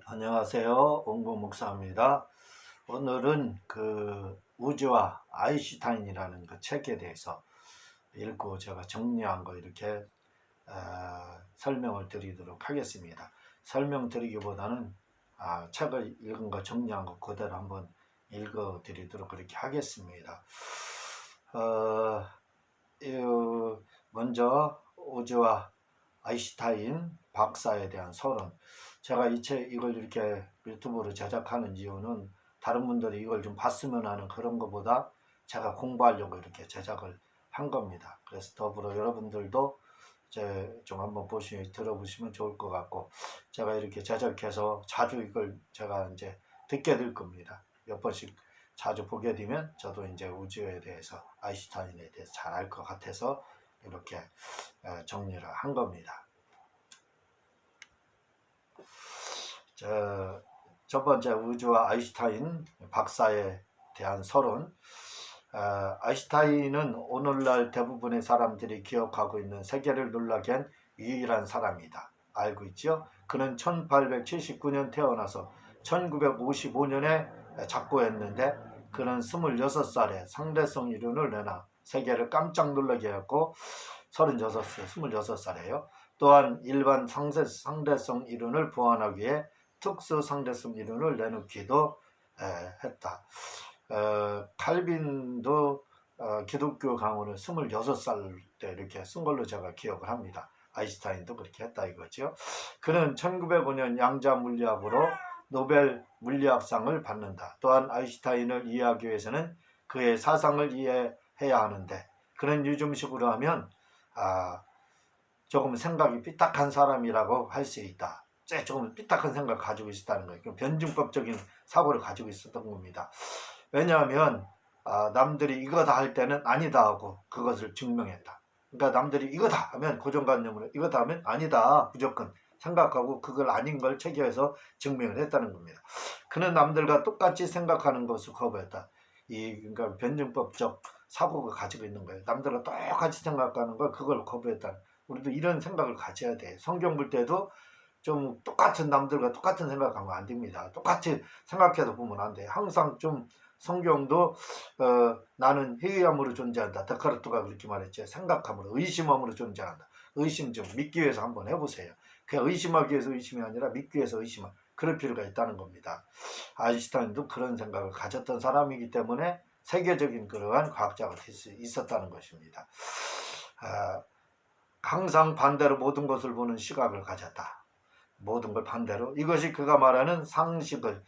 안녕하세요. 원고 목사입니다. 오늘은 그 우주와 아인슈타인이라는 그 책에 대해서 읽고 제가 정리한 거 이렇게 설명을 드리도록 하겠습니다. 설명드리기보다는 책을 읽은 거 정리한 거 그대로 한번 읽어 드리도록 그렇게 하겠습니다. 먼저 우주와 아인슈타인 박사에 대한 서론. 제가 이걸 이렇게 유튜브로 제작하는 이유는 다른 분들이 이걸 좀 봤으면 하는 그런 것보다 제가 공부하려고 이렇게 제작을 한 겁니다. 그래서 더불어 여러분들도 좀 한번 들어보시면 좋을 것 같고, 제가 이렇게 제작해서 자주 이걸 제가 이제 듣게 될 겁니다. 몇 번씩 자주 보게 되면 저도 이제 우주에 대해서, 아인슈타인에 대해서 잘 알 것 같아서 이렇게 정리를 한 겁니다. 첫 번째, 우주와 아인슈타인 박사에 대한 서론. 아인슈타인은 오늘날 대부분의 사람들이 기억하고 있는 세계를 놀라게 한 유일한 사람이다. 알고 있죠? 그는 1879년 태어나서 1955년에 작고했는데, 그는 26살에 상대성 이론을 내놔 세계를 깜짝 놀라게 했고, 26살이에요. 또한 일반 상대성 이론을 보완하기 위해 특수 상대성 이론을 내놓기도 했다. 칼빈도 기독교 강론을 26살 때 이렇게 쓴 걸로 제가 기억을 합니다. 아인슈타인도 그렇게 했다 이거죠. 그는 1905년 양자 물리학으로 노벨 물리학상을 받는다. 또한 아인슈타인을 이해하기 위해서는 그의 사상을 이해해야 하는데, 그는 요즘식으로 하면 조금 생각이 삐딱한 사람이라고 할 수 있다. 조금 삐딱한 생각을 가지고 있었다는 거예요. 변증법적인 사고를 가지고 있었던 겁니다. 왜냐하면 남들이 이거다 할 때는 아니다 하고 그것을 증명했다. 그러니까 남들이 이거다 하면 고정관념으로 이거다 하면 아니다 무조건 생각하고 그걸 아닌 걸 체계해서 증명을 했다는 겁니다. 그는 남들과 똑같이 생각하는 것을 거부했다. 그러니까 변증법적 사고가 가지고 있는 거예요. 남들과 똑같이 생각하는 걸 그걸 거부했다. 우리도 이런 생각을 가져야 돼. 성경 볼 때도 좀 똑같은 남들과 똑같은 생각하면 안 됩니다. 똑같이 생각해서 보면 안 돼. 항상 좀 성경도 나는 회의함으로 존재한다. 데카르트가 그렇게 말했죠. 생각함으로, 의심함으로 존재한다. 의심 좀 믿기 위해서 한번 해보세요. 그냥 의심하기 위해서 의심이 아니라 믿기 위해서 의심할 그럴 필요가 있다는 겁니다. 아인슈타인도 그런 생각을 가졌던 사람이기 때문에 세계적인 그러한 과학자가 될 수 있었다는 것입니다. 항상 반대로 모든 것을 보는 시각을 가졌다. 모든 걸 반대로. 이것이 그가 말하는 상식을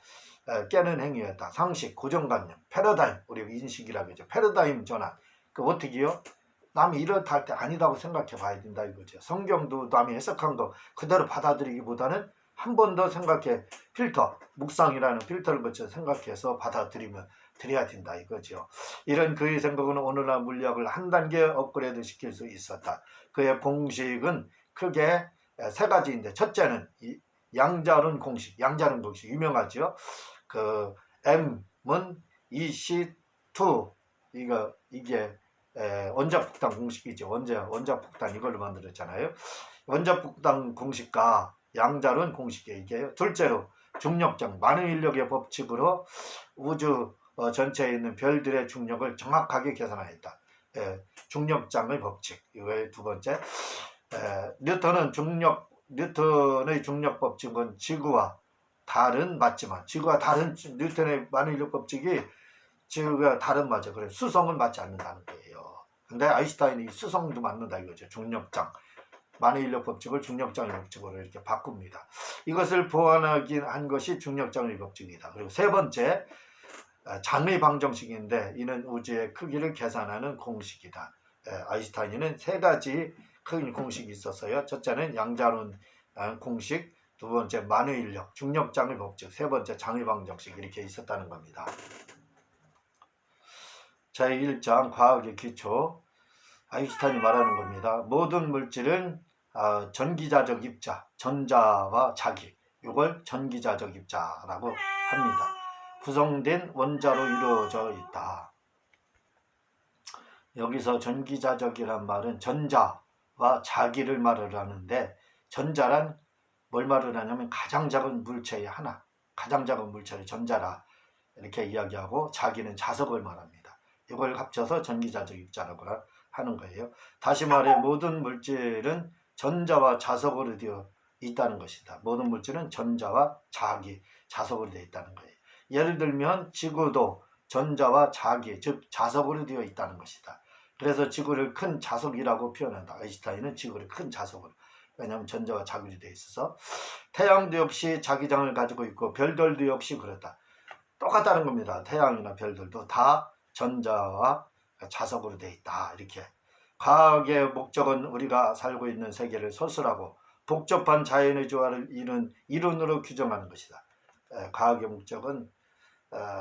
깨는 행위였다. 상식, 고정관념, 패러다임, 우리 인식이라고 하죠. 패러다임 전환. 그 어떻게요? 남이 이렇다 할 때 아니다고 생각해 봐야 된다 이거죠. 성경도 남이 해석한 거 그대로 받아들이기보다는 한 번 더 생각해, 필터, 묵상이라는 필터를 거쳐 생각해서 드려야 된다 이거죠. 이런 그의 생각은 오늘날 물리학을 한 단계 업그레이드 시킬 수 있었다. 그의 공식은 크게 세 가지인데, 첫째는 양자론 공식 유명하죠. 그 M은 EC2 이게 원자폭탄 공식이죠. 원자폭탄 이걸로 만들었잖아요. 원자폭탄 공식과 양자론 공식이에요. 이게 둘째로 중력장, 많은 인력의 법칙으로 우주 전체에 있는 별들의 중력을 정확하게 계산하였다. 중력장의 법칙. 이거의 두 번째. 뉴턴의 중력 법칙은 지구와 달은 맞지만, 뉴턴의 많은 인력 법칙이 지구가 달은 맞아. 그래 수성은 맞지 않는다는 거예요. 근데 아인슈타인이 수성도 맞는다 이거죠. 중력장, 많은 인력 법칙을 중력장의 법칙으로 이렇게 바꿉니다. 이것을 보완하긴 한 것이 중력장의 법칙이다. 그리고 세 번째, 장의 방정식인데 이는 우주의 크기를 계산하는 공식이다. 아인슈타인은 세 가지 큰 공식이 있었어요. 첫째는 양자론 공식, 두 번째 만의 인력, 중력장의 법칙, 세 번째 장의 방정식, 이렇게 있었다는 겁니다. 제1장 과학의 기초. 아인슈타인이 말하는 겁니다. 모든 물질은 전기자적 입자, 전자와 자기, 이걸 전기자적 입자라고 합니다. 구성된 원자로 이루어져 있다. 여기서 전기자적이란 말은 전자와 자기를 말을 하는데, 전자란 뭘 말을 하냐면 가장 작은 물체의 하나, 가장 작은 물체를 전자라 이렇게 이야기하고 자기는 자석을 말합니다. 이걸 합쳐서 전기자적 입자라고 하는 거예요. 다시 말해 모든 물질은 전자와 자석으로 되어 있다는 것이다. 모든 물질은 전자와 자기, 자석으로 되어 있다는 거예요. 예를 들면 지구도 전자와 자기, 즉 자석으로 되어 있다는 것이다. 그래서 지구를 큰 자석이라고 표현한다. 아인슈타인은 지구를 큰 자석으로. 왜냐하면 전자와 자기로 되어 있어서. 태양도 역시 자기장을 가지고 있고 별들도 역시 그렇다. 똑같다는 겁니다. 태양이나 별들도 다 전자와 자석으로 되어 있다. 이렇게. 과학의 목적은 우리가 살고 있는 세계를 소설하고 복잡한 자연의 조화를 이룬 이론으로 규정하는 것이다. 과학의 목적은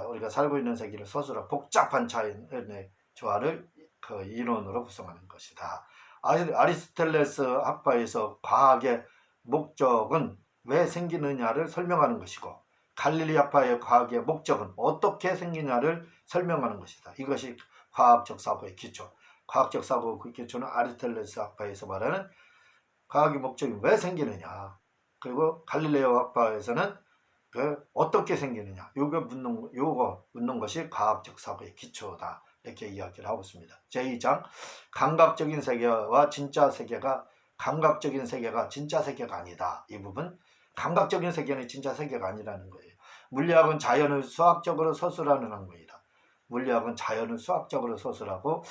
우리가 살고 있는 세계를 소설하고 복잡한 자연의 조화를 그 이론으로 구성하는 것이다. 아리스토텔레스 학파에서 과학의 목적은 왜 생기느냐를 설명하는 것이고 갈릴리 학파의 과학의 목적은 어떻게 생기냐를 설명하는 것이다. 이것이 과학적 사고의 기초. 과학적 사고의 기초는 아리스토텔레스 학파에서 말하는 과학의 목적이 왜 생기느냐, 그리고 갈릴레오 학파에서는 어떻게 생기느냐, 요거 묻는 것이 과학적 사고의 기초다. 이렇게 이야기를 하고 있습니다. 제2장 감각적인 세계와 진짜 세계가 감각적인 세계가 진짜 세계가 아니다. 이 부분 감각적인 세계는 진짜 세계가 아니라는 거예요. 물리학은 자연을 수학적으로 서술하는 학문이다. 물리학은 자연을 수학적으로 서술하고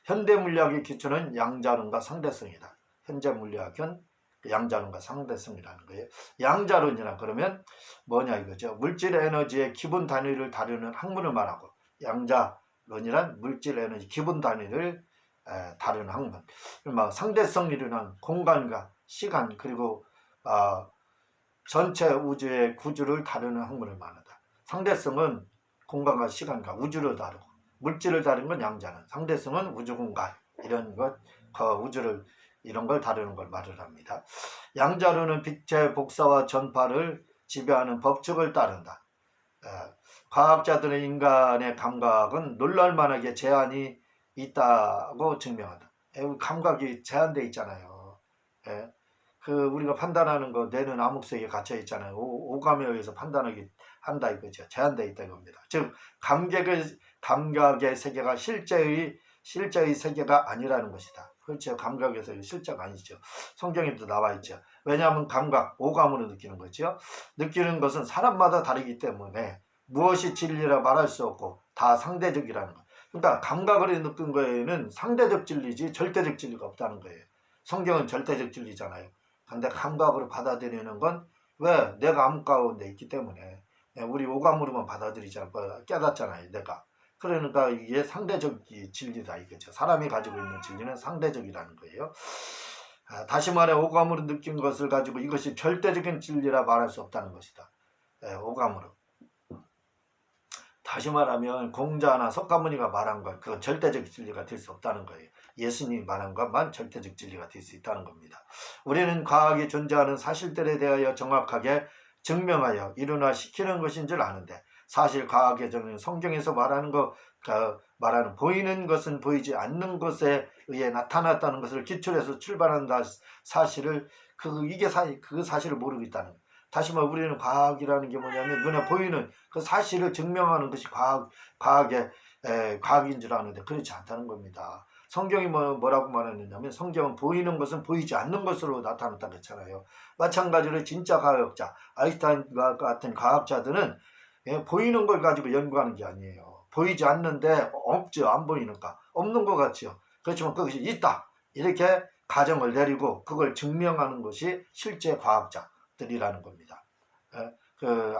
현대 물리학의 기초는 양자론과 상대성이다. 현재 물리학은 양자론과 상대성이라는 거예요. 양자론이라 그러면 뭐냐 이거죠. 물질 에너지의 기본 단위를 다루는 학문을 말하고 양자론이란 물질 에너지 기본 단위를 다루는 학문. 상대성 이론은 공간과 시간 그리고 전체 우주의 구조를 다루는 학문을 말한다. 상대성은 공간과 시간과 우주를 다루고 물질을 다루는 건 양자론, 상대성은 우주 공간 이런 것, 우주를 이런 걸 다루는 걸 말을 합니다. 양자론은 빛의 복사와 전파를 지배하는 법칙을 따른다. 과학자들은 인간의 감각은 놀랄만하게 제한이 있다고 증명한다. 감각이 제한되어 있잖아요. 우리가 판단하는 거 뇌는 암흑색에 갇혀 있잖아요. 오감에 의해서 판단하기 한다 이거죠. 제한되어 있다 이겁니다. 즉 감각의 세계가 실제의 세계가 아니라는 것이다. 그렇죠. 감각의 세계 실제가 아니죠. 성경에도 나와 있죠. 왜냐하면 감각, 오감으로 느끼는 거죠. 느끼는 것은 사람마다 다르기 때문에 무엇이 진리라 말할 수 없고 다 상대적이라는 거. 그러니까 감각으로 느낀 거에는 상대적 진리지 절대적 진리가 없다는 거예요. 성경은 절대적 진리잖아요. 근데 감각으로 받아들이는 건 왜? 내가 암 가운데 있기 때문에 우리 오감으로만 받아들이잖아요. 깨닫잖아요. 내가. 그러니까 이게 상대적 진리다 이거죠. 사람이 가지고 있는 진리는 상대적이라는 거예요. 다시 말해 오감으로 느낀 것을 가지고 이것이 절대적인 진리라 말할 수 없다는 것이다. 오감으로. 다시 말하면 공자나 석가모니가 말한 것, 그건 절대적 진리가 될 수 없다는 거예요. 예수님이 말한 것만 절대적 진리가 될 수 있다는 겁니다. 우리는 과학이 존재하는 사실들에 대하여 정확하게 증명하여 일어나시키는 것인 줄 아는데 사실 과학의 정의는 성경에서 말하는 보이는 것은 보이지 않는 것에 의해 나타났다는 것을 기출해서 출발한다 사실을 그 사실을 모르고 있다는 거예요. 다시 말해 우리는 과학이라는 게 뭐냐면 눈에 보이는 그 사실을 증명하는 것이 과학인 줄 아는데 그렇지 않다는 겁니다. 성경이 뭐라고 말했느냐면 성경은 보이는 것은 보이지 않는 것으로 나타났다 그랬잖아요. 마찬가지로 진짜 과학자, 아인슈타인과 같은 과학자들은 보이는 걸 가지고 연구하는 게 아니에요. 보이지 않는데 없죠. 안 보이니까. 없는 것 같죠. 그렇지만 그것이 있다. 이렇게 가정을 내리고 그걸 증명하는 것이 실제 과학자들이라는 겁니다.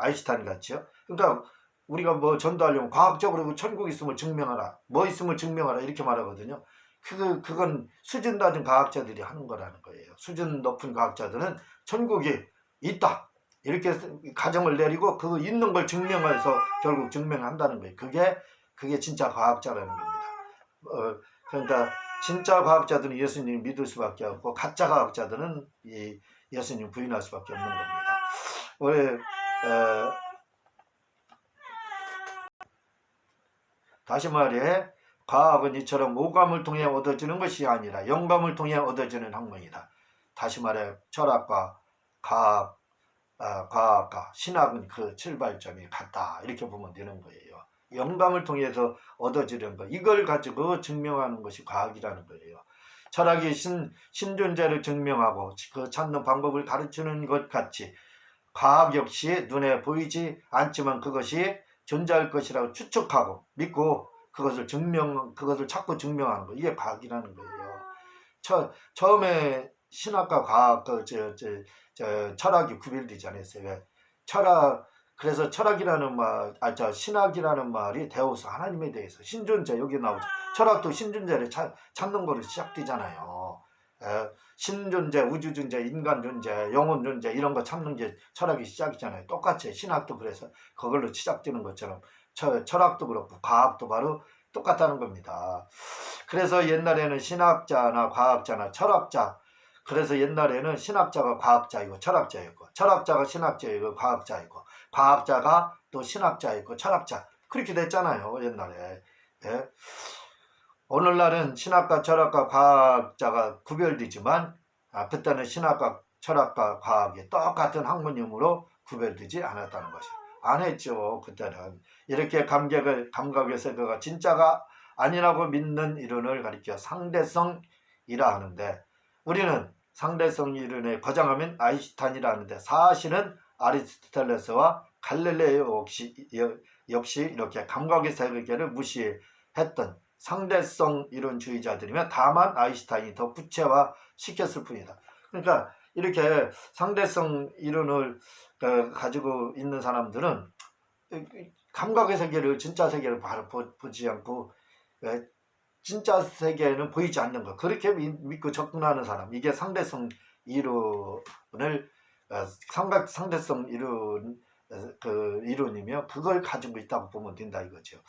아인슈타인 같죠. 그러니까 우리가 전도하려면 과학적으로 천국 있음을 증명하라. 뭐 있음을 증명하라. 이렇게 말하거든요. 그건 수준 낮은 과학자들이 하는 거라는 거예요. 수준 높은 과학자들은 천국이 있다. 이렇게 가정을 내리고 그 있는 걸 증명해서 결국 증명한다는 거예요. 그게 진짜 과학자라는 겁니다. 그러니까 진짜 과학자들은 예수님 믿을 수밖에 없고 가짜 과학자들은 예수님 부인할 수밖에 없는 겁니다. 다시 말해 과학은 이처럼 오감을 통해 얻어지는 것이 아니라 영감을 통해 얻어지는 학문이다. 다시 말해 철학과 과학과 신학은 그 출발점이 같다. 이렇게 보면 되는 거예요. 영감을 통해서 얻어지는 것, 이걸 가지고 증명하는 것이 과학이라는 거예요. 철학이 신존재를 증명하고 그 찾는 방법을 가르치는 것 같이 과학 역시 눈에 보이지 않지만 그것이 존재할 것이라고 추측하고 믿고 그것을 찾고 증명하는 거, 이게 과학이라는 거예요. 처음에 신학과 과학, 철학이 구별되지 않았어요. 왜? 그래서 철학이라는 신학이라는 말이 데우스, 하나님에 대해서, 신존재, 여기 나오죠. 철학도 신존재를 찾는 거로 시작되잖아요. 신존재, 우주존재, 인간존재, 영혼존재, 이런 거 찾는 게 철학이 시작이잖아요. 똑같이 신학도 그래서 그걸로 시작되는 것처럼 철학도 그렇고 과학도 바로 똑같다는 겁니다. 그래서 옛날에는 신학자나 과학자나 철학자, 그래서 옛날에는 신학자가 과학자이고 철학자였고, 철학자가 신학자이고 과학자이고, 과학자가 또 신학자이고 철학자, 그렇게 됐잖아요, 옛날에. 예? 오늘날은 신학과 철학과 과학자가 구별되지만 그때는 신학과 철학과 과학이 똑같은 학문이므로 구별되지 않았다는 것이. 안 했죠. 그때는 이렇게 감각의 세계가 진짜가 아니라고 믿는 이론을 가리켜 상대성 이라 하는데, 우리는 상대성 이론에 거장하면 아인슈타인이라 하는데, 사실은 아리스토텔레스와 갈릴레오 역시 이렇게 감각의 세계를 무시했던 상대성 이론주의자들이면 다만 아인슈타인이 더 구체화 시켰을 뿐이다. 그러니까 이렇게 상대성 이론을 가지고 있는 사람들은 감각의 세계를, 진짜 세계를 바로 보지 않고 진짜 세계는 보이지 않는 것, 그렇게 믿고 접근하는 사람, 이게 상대성 이론을 상대성 이론이며 그걸 가지고 있다고 보면 된다 이거죠.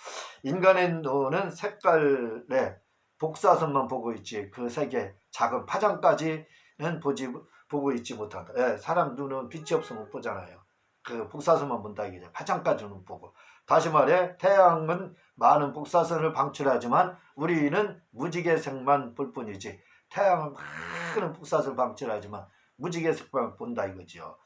인간의 눈은 색깔의 복사선만 보고 있지 그 세계 작은 파장까지는 보고 있지 못한다. 사람 눈은 빛이 없으면 못 보잖아요. 그 복사선만 본다 이거죠. 파장까지는 못 보고. 다시 말해 태양은 많은 복사선을 방출하지만 우리는 무지개색만 볼 뿐이지, 태양은 많은 복사선을 방출하지만 무지개색만 본다 이거죠.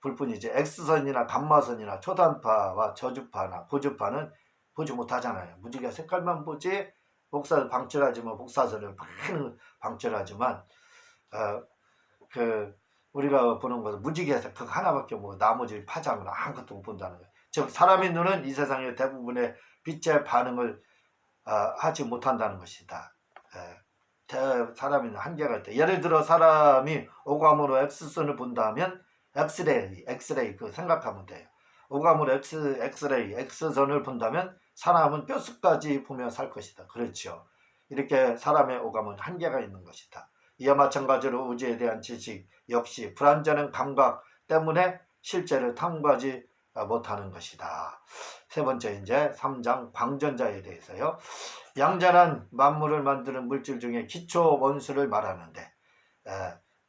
볼 뿐이지 X선이나 감마선이나 초단파와 저주파나 고주파는 보지 못하잖아요. 무지개 색깔만 보지 복사를 방출하지만 복사선을 많이 방출하지만 우리가 보는 것은 무지개색 그 하나밖에 뭐 나머지 파장은 아무것도 못 본다는 거예요. 즉 사람의 눈은 이 세상의 대부분의 빛의 반응을 하지 못한다는 것이다. 사람이 한계가 있다. 예를 들어 사람이 오감으로 X선을 본다면 엑스레이 그 생각하면 돼요. 오감으로 엑스레이 X선을 본다면 사람은 뼛속까지 보며 살 것이다. 그렇죠. 이렇게 사람의 오감은 한계가 있는 것이다. 이와 마찬가지로 우주에 대한 지식 역시 불완전한 감각 때문에 실제를 탐구하지 못하는 것이다. 세 번째 이제 3장 광전자에 대해서요. 양자란 만물을 만드는 물질 중에 기초 원수를 말하는데,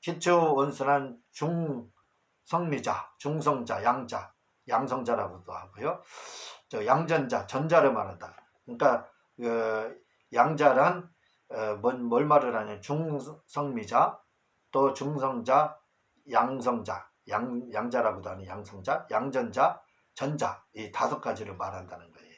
기초 원수는 중성미자, 중성자, 양성자라고도 하고요. 양전자, 전자를 말한다. 그러니까 양자란 뭘 말을 하냐? 중성미자, 또 중성자, 양성자, 양자라고도 하는 양성자, 양전자, 전자, 이 5가지를 말한다는 거예요.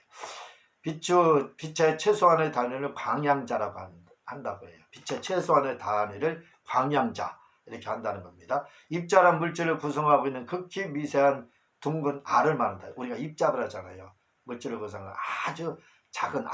빛의 최소한의 단위를 광양자라고 한다고 해요. 빛의 최소한의 단위를 광양자 이렇게 한다는 겁니다. 입자란 물질을 구성하고 있는 극히 미세한 둥근 알을 말한다. 우리가 입자를 하잖아요. 물질을 구성하는 아주 작은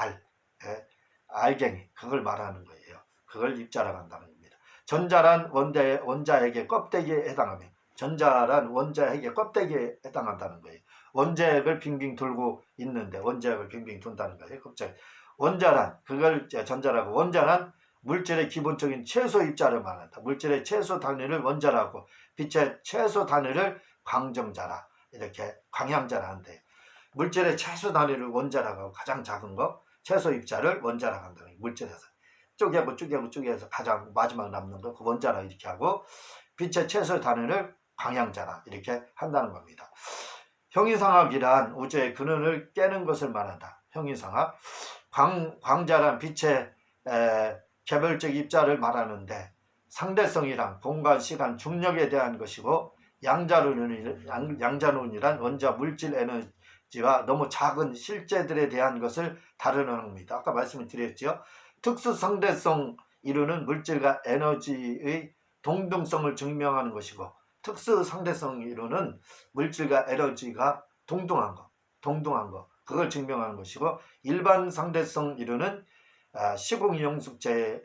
알갱이, 그걸 말하는 거예요. 그걸 입자라고 한다는 겁니다. 전자란 원자핵의 껍데기에 해당하며, 전자란 원자핵의 껍데기에 해당한다는 거예요. 원자핵을 빙빙 돌고 있는데 원자핵을 빙빙 돈다는 거예요. 갑자기 원자란, 그걸 전자라고, 원자란 물질의 기본적인 최소 입자를 말한다. 물질의 최소 단위를 원자라고, 빛의 최소 단위를 광정자라, 이렇게 광양자라 한대요. 물질의 최소 단위를 원자라고 하고, 가장 작은 거 최소 입자를 원자라고 한다는 거예요. 물질에서 쪼개서 가장 마지막 남는 거 그 원자라 이렇게 하고, 빛의 최소 단위를 광양자라 이렇게 한다는 겁니다. 형이상학이란 우주의 근원을 깨는 것을 말한다. 형이상학, 광자란 빛의 개별적 입자를 말하는데, 상대성이란 공간, 시간, 중력에 대한 것이고, 양자론이란 원자 물질 에너지와 너무 작은 실제들에 대한 것을 다루는 겁니다. 아까 말씀을 드렸죠. 특수상대성 이론은 물질과 에너지의 동등성을 증명하는 것이고, 특수상대성 이론은 물질과 에너지가 동등한 거, 그걸 증명하는 것이고, 일반 상대성 이론은 시공영숙제의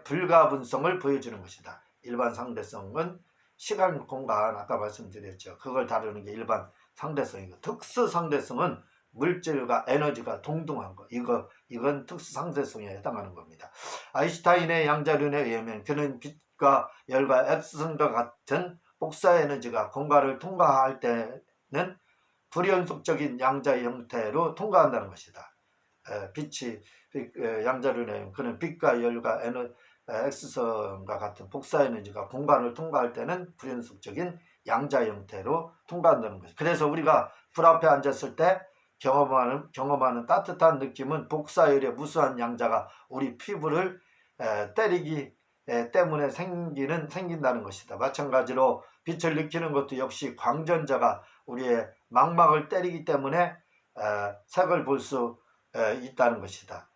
불가분성을 보여주는 것이다. 일반 상대성은 시간, 공간, 아까 말씀드렸죠. 그걸 다루는 게 일반 상대성이고, 특수 상대성은 물질과 에너지가 동등한 거. 이건 특수 상대성에 해당하는 겁니다. 아인슈타인의 양자론에 의하면 그는 빛과 열과 X선과 같은 복사 에너지가 공간을 통과할 때는 불연속적인 양자의 형태로 통과한다는 것이다. 빛이 양자론에 그는 빛과 열과 X선과 같은 복사 에너지가 공간을 통과할 때는 불연속적인 양자 형태로 통과한다는 것이죠. 그래서 우리가 불 앞에 앉았을 때 경험하는 따뜻한 느낌은 복사열의 무수한 양자가 우리 피부를 때리기 때문에 생긴다는 것이다. 마찬가지로 빛을 느끼는 것도 역시 광전자가 우리의 망막을 때리기 때문에 색을 볼 수 있다는 것이다.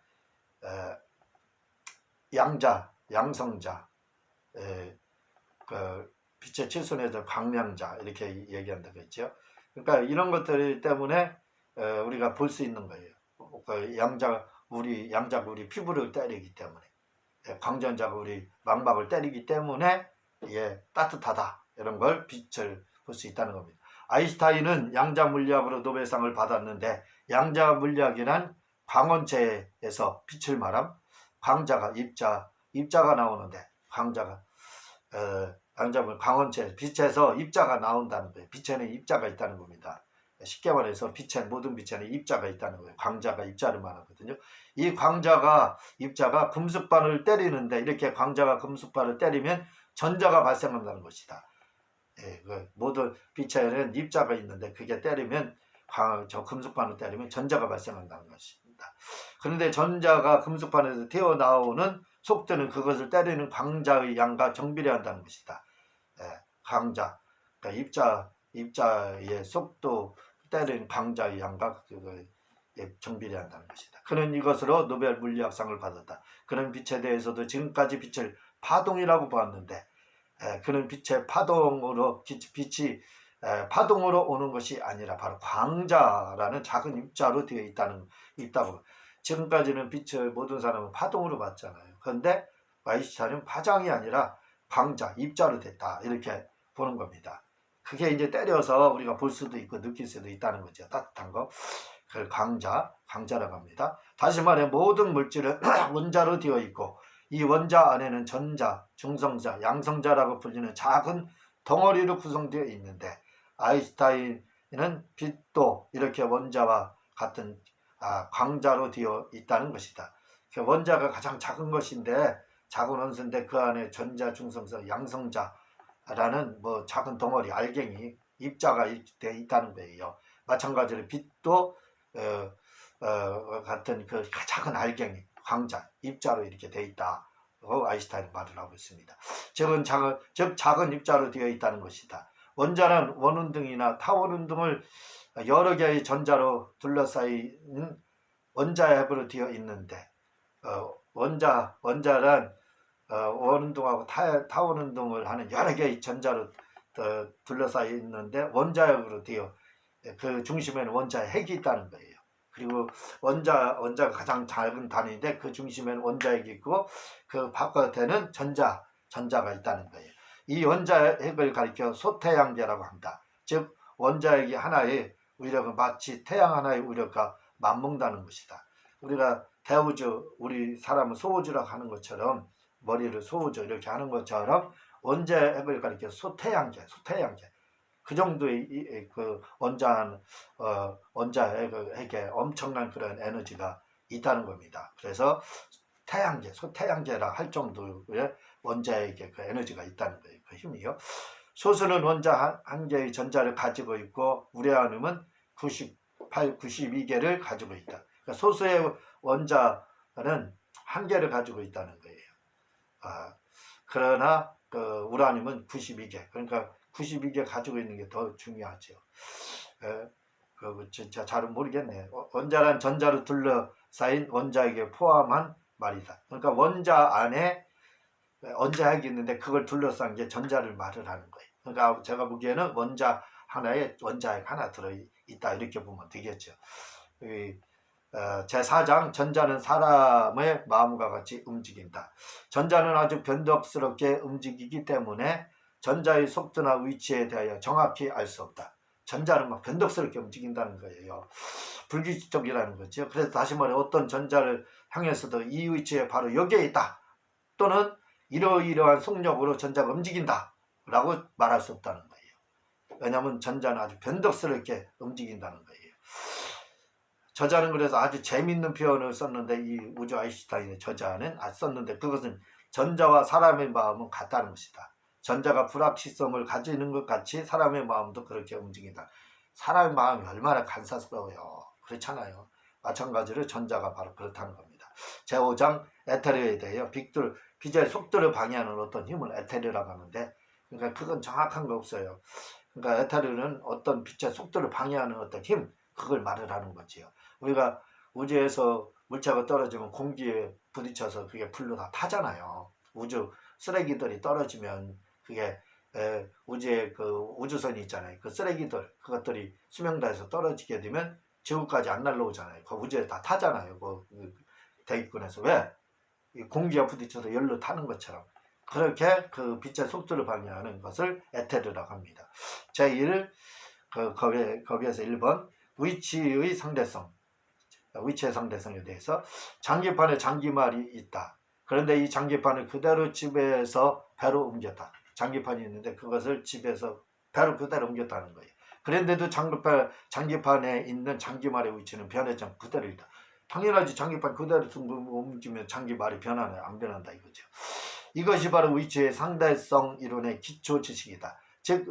양성자, 그 빛의 칠순에서 광량자 이렇게 얘기한다고 했죠. 그러니까 이런 것들 때문에 우리가 볼 수 있는 거예요. 그 양자가 우리 피부를 때리기 때문에, 광전자가 우리 망막을 때리기 때문에 따뜻하다, 이런 걸 빛을 볼 수 있다는 겁니다. 아인슈타인은 양자 물리학으로 노벨상을 받았는데, 양자 물리학이란 광원체에서 빛을 말함, 광자가 입자가 나오는데, 광원체 빛에서 입자가 나온다는 거예요. 빛에는 입자가 있다는 겁니다. 쉽게 말해서 모든 빛에는 입자가 있다는 거예요. 광자가 입자를 말하거든요. 이 입자가 금속반을 때리는데, 이렇게 광자가 금속반을 때리면 전자가 발생한다는 것이다. 모든 빛에는 입자가 있는데, 그게 때리면 저 금속반을 때리면 전자가 발생한다는 것입니다. 그런데 전자가 금속반에서 튀어나오는 속도는 그것을 때리는 광자의 양과 정비례한다는 것이다. 광자, 그러니까 입자의 속도 때리는 광자의 양과 그걸 정비례한다는 것이다. 그는 이것으로 노벨 물리학상을 받았다. 그는 빛에 대해서도 지금까지 빛을 파동이라고 보았는데, 그는 빛이 파동으로 오는 것이 아니라 바로 광자라는 작은 입자로 되어 있다고. 지금까지는 빛을 모든 사람은 파동으로 봤잖아요. 그런데 아인슈타인은 파장이 아니라 광자, 입자로 됐다, 이렇게 보는 겁니다. 그게 이제 때려서 우리가 볼 수도 있고 느낄 수도 있다는 거죠. 따뜻한 거. 그걸 광자라고 합니다. 다시 말해 모든 물질은 원자로 되어 있고, 이 원자 안에는 전자, 중성자, 양성자라고 불리는 작은 덩어리로 구성되어 있는데, 아인슈타인은 빛도 이렇게 원자와 같은 광자로 되어 있다는 것이다. 원자가 가장 작은 것인데, 작은 원소인데 그 안에 전자, 중성자, 양성자라는 작은 덩어리, 알갱이, 입자가 되어 있다는 거예요. 마찬가지로 빛도 같은 그 작은 알갱이, 광자, 입자로 이렇게 되어 있다고 아인슈타인은 말을 하고 있습니다. 즉 작은 입자로 되어 있다는 것이다. 원자는 원운동이나 타원운동을 여러 개의 전자로 둘러싸인 원자핵으로 되어 있는데, 원자란 원운동하고 타원운동을 하는 여러 개의 전자로 둘러싸여 있는데, 원자핵으로 되어 그 중심에는 원자핵이 있다는 거예요. 그리고 원자가 가장 작은 단위인데 그 중심에는 원자핵이 있고, 그 바깥에는 전자가 있다는 거예요. 이 원자핵을 가리켜 소태양계라고 합니다. 즉 원자핵이 하나의 위력은 마치 태양 하나의 위력과 맞먹는다는 것이다. 우리가 대우주, 우리 사람은 소우주라고 하는 것처럼, 머리를 소우주 이렇게 하는 것처럼 원자핵을 가리켜 소태양계, 그 정도의 그 원자핵에 엄청난 그런 에너지가 있다는 겁니다. 그래서 소태양계라 할 정도의 원자핵에 그 에너지가 있다는 거예요. 그 힘이요. 소수는 원자 한 개의 전자를 가지고 있고, 우레아늄은 92개를 가지고 있다. 그러니까 소수의 원자는 한 개를 가지고 있다는 거예요. 그러나 그 우라늄은 92개. 그러니까 92개 가지고 있는 게 더 중요하죠. 진짜 잘은 모르겠네. 원자란 전자로 둘러싸인 원자에게 포함한 말이다. 그러니까 원자 안에 원자핵이 있는데 그걸 둘러싼 게 전자를 말을 하는 거예요. 그러니까 제가 보기에는 원자 하나에 원자핵 하나 들어있다 이렇게 보면 되겠죠. 제4장 전자는 사람의 마음과 같이 움직인다. 전자는 아주 변덕스럽게 움직이기 때문에 전자의 속도나 위치에 대하여 정확히 알 수 없다. 전자는 막 변덕스럽게 움직인다는 거예요. 불규칙적이라는 거죠. 그래서 다시 말해 어떤 전자를 향해서도 이 위치에 바로 여기에 있다. 또는 이러이러한 속력으로 전자가 움직인다. 라고 말할 수 없다는 거예요. 왜냐하면 전자는 아주 변덕스럽게 움직인다는 거예요. 저자는 그래서 아주 재밌는 표현을 썼는데 이 우주 아인슈타인의 저자는 썼는데 그것은 전자와 사람의 마음은 같다는 것이다. 전자가 불확실성을 가지는 것 같이 사람의 마음도 그렇게 움직인다. 사람의 마음이 얼마나 간사스러워요. 그렇잖아요. 마찬가지로 전자가 바로 그렇다는 겁니다. 제5장 에테르에 대하여 빛의 속도를 방해하는 어떤 힘을 에테르라고 하는데 그러니까 그건 정확한 거 없어요. 그러니까 에테르는 어떤 빛의 속도를 방해하는 어떤 힘 그걸 말을 하는 거지요. 우리가 우주에서 물체가 떨어지면 공기에 부딪혀서 그게 불로 다 타잖아요. 우주 쓰레기들이 떨어지면 그게 우주에 그 우주선이 있잖아요. 그 쓰레기들 그것들이 수명다에서 떨어지게 되면 지구까지 안 날라오잖아요. 그 우주에 다 타잖아요. 그 대기권에서 왜? 이 공기가 부딪혀서 열로 타는 것처럼 그렇게 그 빛의 속도를 방해하는 것을 에테르라고 합니다. 제1 거기에서 1번 위치의 상대성, 위치의 상대성에 대해서 장기판에 장기말이 있다. 그런데 이 장기판을 그대로 집에서 배로 옮겼다. 장기판이 있는데 그것을 집에서 배로 그대로 옮겼다는 거예요. 그런데도 장기판에 있는 장기말의 위치는 변하지 않고 그대로 있다. 당연하지. 장기판 그대로 옮기면 장기말이 변하나요? 안 변한다 이거죠. 이것이 바로 위치의 상대성 이론의 기초 지식이다. 즉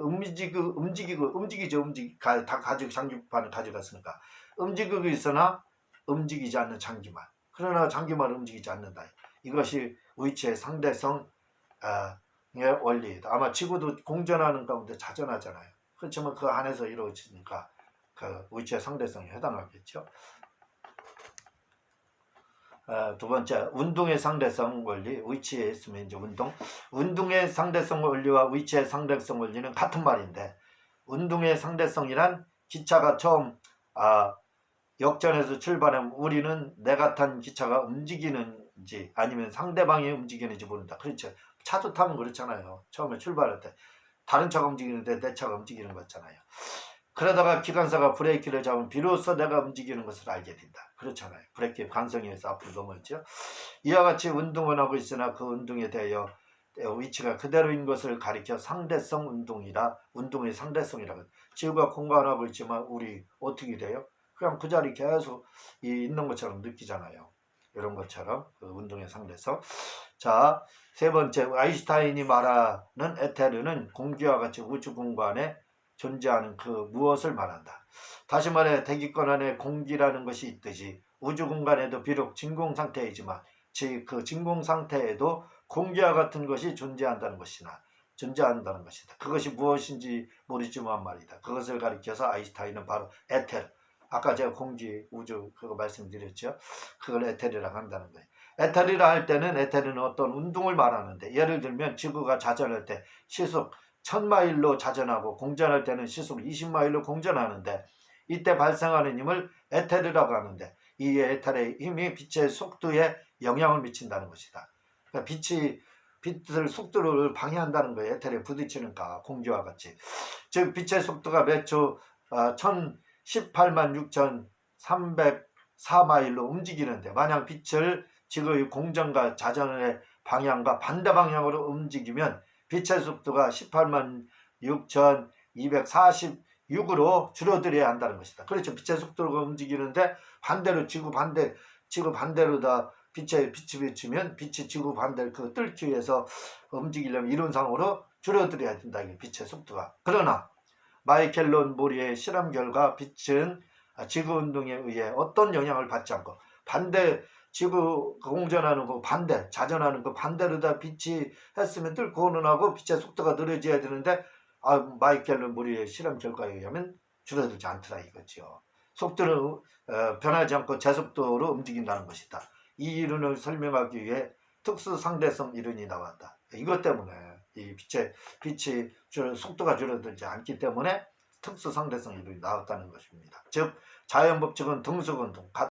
다 가지고 장기판을 가져갔으니까 움직이고 있으나 움직이지 않는 장기말. 그러나 장기말은 움직이지 않는다. 이것이 위치의 상대성의 원리이다. 아마 지구도 공전하는 가운데 자전하잖아요. 그렇지만 그 안에서 이루어지니까 그 위치의 상대성에 해당하겠죠. 두 번째, 운동의 상대성 원리, 위치에 있으면 이제 운동의 상대성 원리와 위치의 상대성 원리는 같은 말인데, 운동의 상대성이란 기차가 처음 역전에서 출발하면 우리는 내가 탄 기차가 움직이는지 아니면 상대방이 움직이는지 모른다. 그렇죠. 차도 타면 그렇잖아요. 처음에 출발할 때 다른 차가 움직이는데 내 차가 움직이는 거잖아요. 그러다가 기관사가 브레이크를 잡으면 비로소 내가 움직이는 것을 알게 된다. 그렇잖아요. 브레이크의 관성에서 앞으로 넘어졌죠. 이와 같이 운동을 하고 있으나 그 운동에 대하여 위치가 그대로인 것을 가리켜 상대성 운동의 상대성이라고. 지구가 공간하고 있지만 우리 어떻게 돼요? 그냥 그 자리 계속 있는 것처럼 느끼잖아요. 이런 것처럼 그 운동의 상대성. 자, 세 번째, 아인슈타인이 말하는 에테르는 공기와 같이 우주 공간에 존재하는 그 무엇을 말한다. 다시 말해 대기권 안에 공기라는 것이 있듯이 우주 공간에도 비록 진공 상태이지만 그 진공 상태에도 공기와 같은 것이 존재한다는 것이다. 그것이 무엇인지 모르지만 말이다. 그것을 가리켜서 아인슈타인은 바로 에테르. 아까 제가 공기, 우주 그거 말씀드렸죠. 그걸 에테르라고 한다는 거예요. 에테르라 할 때는 에테르는 어떤 운동을 말하는데 예를 들면 지구가 자전할 때 시속 1000마일로 자전하고 공전할 때는 시속 20마일로 공전하는데 이때 발생하는 힘을 에테르라고 하는데 이 에테르의 힘이 빛의 속도에 영향을 미친다는 것이다. 그러니까 빛을 속도를 방해한다는 거예요. 에테르에 부딪히니까 공기와 같이. 즉 빛의 속도가 매초 1018만 6304마일로 움직이는데 만약 빛을 지구의 공전과 자전의 방향과 반대 방향으로 움직이면 빛의 속도가 18만 6246으로 줄어들어야 한다는 것이다. 그렇죠. 빛의 속도가 움직이는데 반대로 지구 반대로 다 빛이 비추면 빛이 지구 반대를 뚫기 위해서 움직이려면 이론상으로 줄어들어야 된다. 빛의 속도가. 그러나 마이켈 모리의 실험 결과 빛은 지구 운동에 의해 어떤 영향을 받지 않고 반대 지구 공전하는 거 자전하는 거 반대로 다 빛이 했으면 뚫고 오는 하고 빛의 속도가 느려져야 되는데 마이켈 무리의 실험 결과에 의하면 줄어들지 않더라 이거죠. 속도는 변하지 않고 제속도로 움직인다는 것이다. 이 이론을 설명하기 위해 특수 상대성 이론이 나왔다. 이것 때문에 이 빛이 속도가 줄어들지 않기 때문에 특수 상대성 이론이 나왔다는 것입니다. 즉 자연 법칙은 등속운동